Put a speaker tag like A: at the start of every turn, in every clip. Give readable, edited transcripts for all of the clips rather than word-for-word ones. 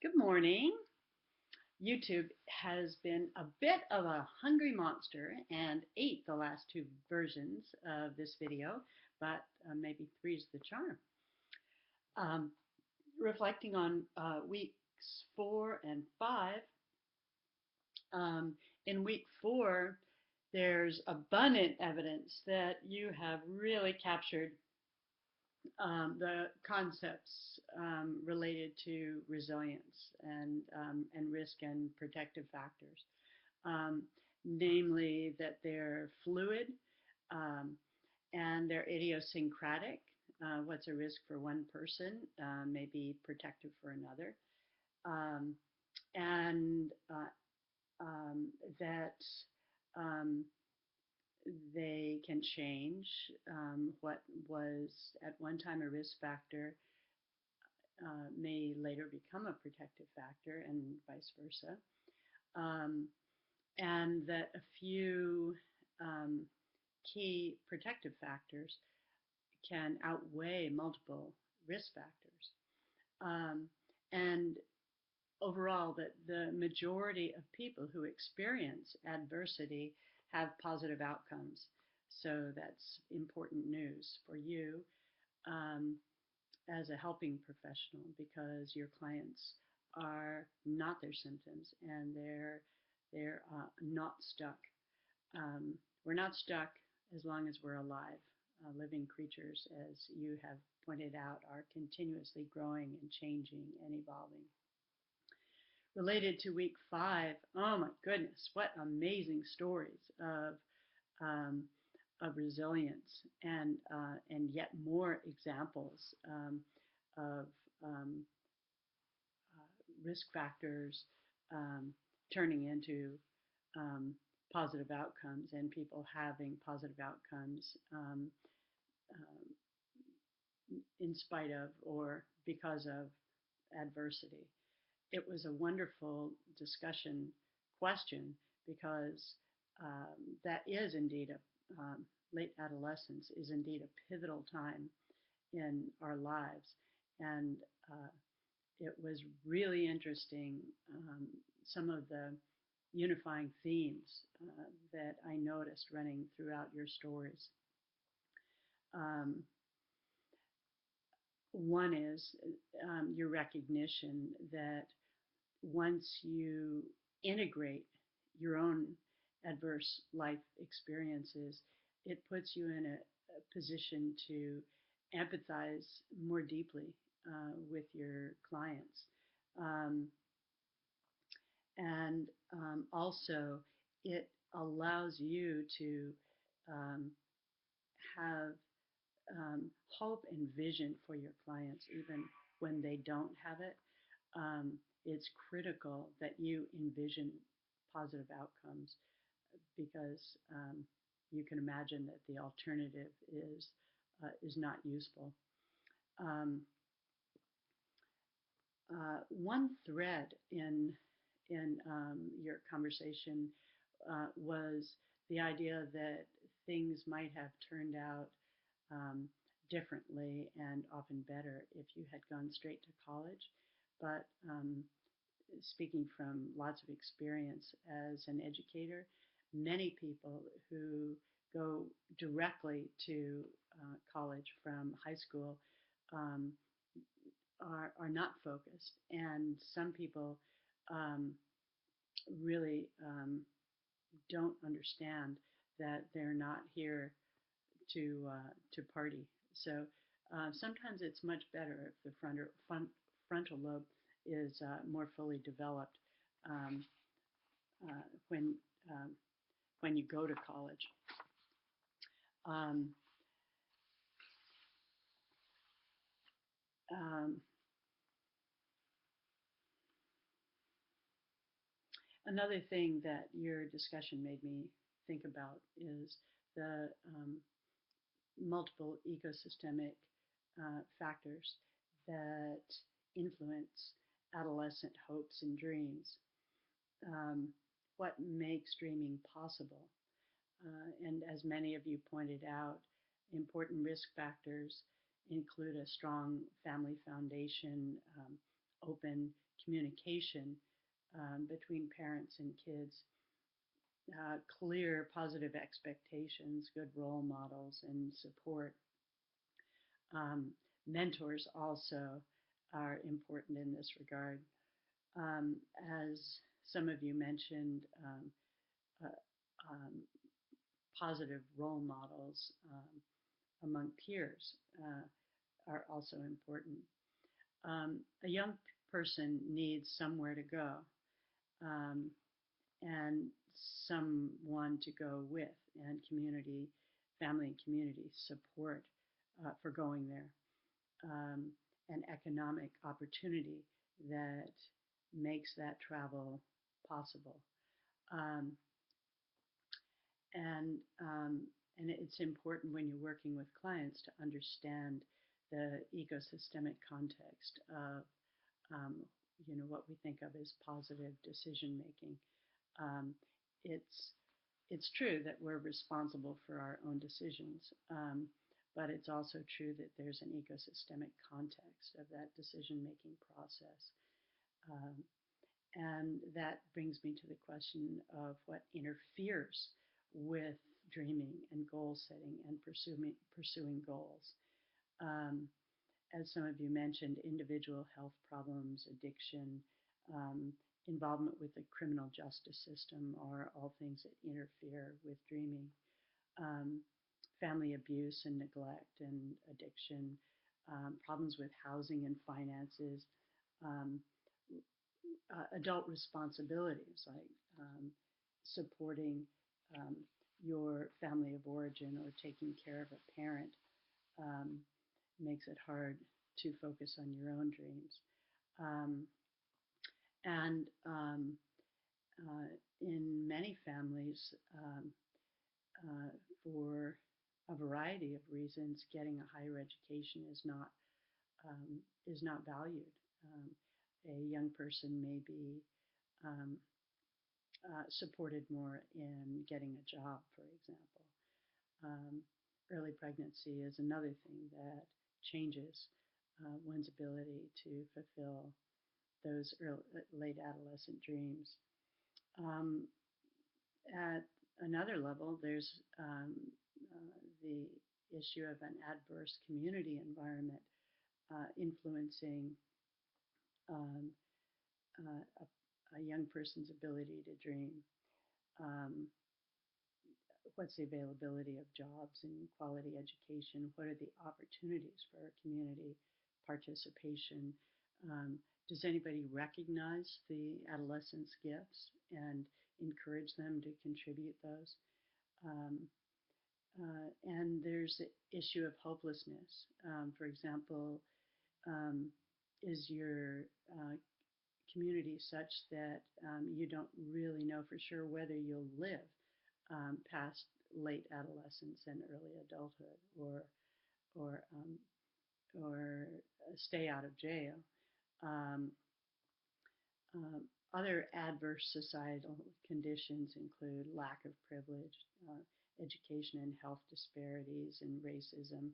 A: Good morning. YouTube has been a bit of a hungry monster and ate the last two versions of this video, but maybe three's the charm. Um, Reflecting on weeks 4 and 5, um, in week 4, there's abundant evidence that you have really captured the concepts related to resilience and risk and protective factors, um, namely that they're fluid um, and they're idiosyncratic. What's a risk for one person may be protective for another, um, and that um, they can change. What was at one time a risk factor may later become a protective factor, and vice versa. Um, and that a few um, key protective factors can outweigh multiple risk factors. And overall, that the majority of people who experience adversity have positive outcomes. So that's important news for you um, as a helping professional, because your clients are not their symptoms, and they're not stuck. Um, we're not stuck as long as we're alive. Living creatures, as you have pointed out, are continuously growing and changing and evolving. Related to week 5, oh my goodness, what amazing stories um, of resilience, and yet more examples of um, risk factors um, turning into um, positive outcomes, and people having positive outcomes in spite of or because of adversity. It was a wonderful discussion question, because that is indeed late adolescence is indeed a pivotal time in our lives. And it was really interesting, some of the unifying themes that I noticed running throughout your stories. Um, One is your recognition that once you integrate your own adverse life experiences, it puts you in a position to empathize more deeply with your clients. Um, and Also, it allows you to um, have hope and vision for your clients even when they don't have it. It's critical that you envision positive outcomes, because you can imagine that the alternative is not useful. Um, One thread in your conversation was the idea that things might have turned out um, differently and often better if you had gone straight to college. But speaking from lots of experience as an educator, many people who go directly to college from high school um, are not focused, and some people um, really don't understand that they're not here to party. So sometimes it's much better if the frontal lobe is more fully developed um, uh, when um, when you go to college. Um, um, Another thing that your discussion made me think about is the multiple ecosystemic factors that influence adolescent hopes and dreams. Um, what makes dreaming possible? And as many of you pointed out, important risk factors include a strong family foundation, open communication between parents and kids, clear positive expectations, good role models, and support. Um, Mentors also are important in this regard. As some of you mentioned, uh, um, positive role models among peers are also important. A young person needs somewhere to go, um, and someone to go with, and community, family, and community support for going there, um, and economic opportunity that makes that travel possible. Um, and um, and it's important when you're working with clients to understand the ecosystemic context of um, what we think of as positive decision making. Um, it's it's true that we're responsible for our own decisions, but it's also true that there's an ecosystemic context of that decision making process. Um, and that brings me to the question of what interferes with dreaming and goal setting and pursuing goals. Um, as some of you mentioned, individual health problems, addiction, um, involvement with the criminal justice system are all things that interfere with dreaming. Um, Family abuse and neglect and addiction, problems with housing and finances, um, adult responsibilities like supporting um, your family of origin or taking care of a parent um, makes it hard to focus on your own dreams. Um, and in many families, uh, for a variety of reasons, getting a higher education is not valued. Um, a young person may be um, supported more in getting a job, for example. Early pregnancy is another thing that changes one's ability to fulfill those late adolescent dreams. Um, at another level, there's the issue of an adverse community environment influencing um, a young person's ability to dream. Um, what's the availability of jobs and quality education? What are the opportunities for community participation? Does anybody recognize the adolescents' gifts and encourage them to contribute those? Um, and there's the issue of hopelessness. For example, um, is your community such that you don't really know for sure whether you'll live past late adolescence and early adulthood, or or stay out of jail. Um, Other adverse societal conditions include lack of privilege, education and health disparities, and racism,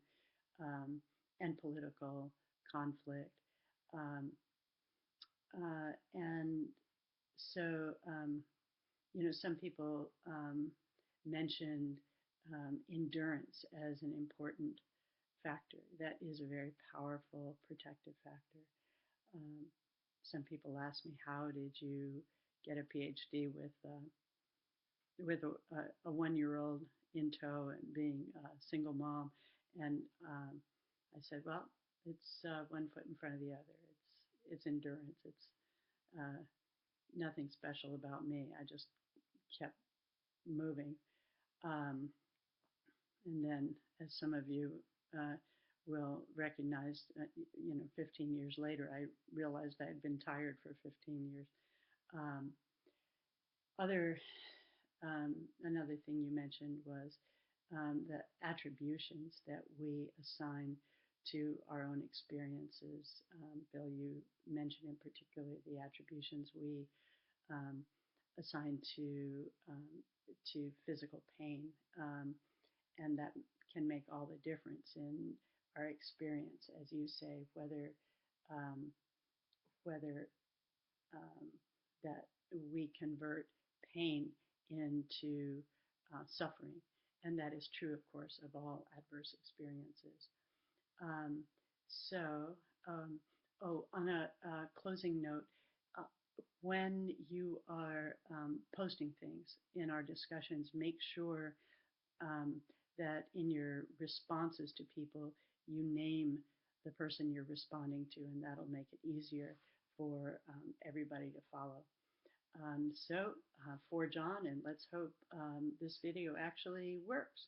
A: um, and political conflict. Um, and so, some people mentioned endurance as an important factor. That is a very powerful protective factor. Um, some people ask me, how did you get a PhD with a 1-year-old in tow and being a single mom? And I said, well, it's one foot in front of the other. It's endurance. It's uh, nothing special about me. I just kept moving. Um, and then, as some of you uh, will recognize, 15 years later, I realized I had been tired for 15 years. Um, other Another thing you mentioned was the attributions that we assign to our own experiences. Bill, you mentioned in particular the attributions we um, assign to physical pain, and that can make all the difference in our experience, as you say, whether um, whether um, that we convert pain into suffering. And that is true, of course, of all adverse experiences. Um, so, um, on a closing note, uh, when you are posting things in our discussions, make sure um, that in your responses to people, you name the person you're responding to, and that'll make it easier for everybody to follow. So, forge on, and let's hope this video actually works.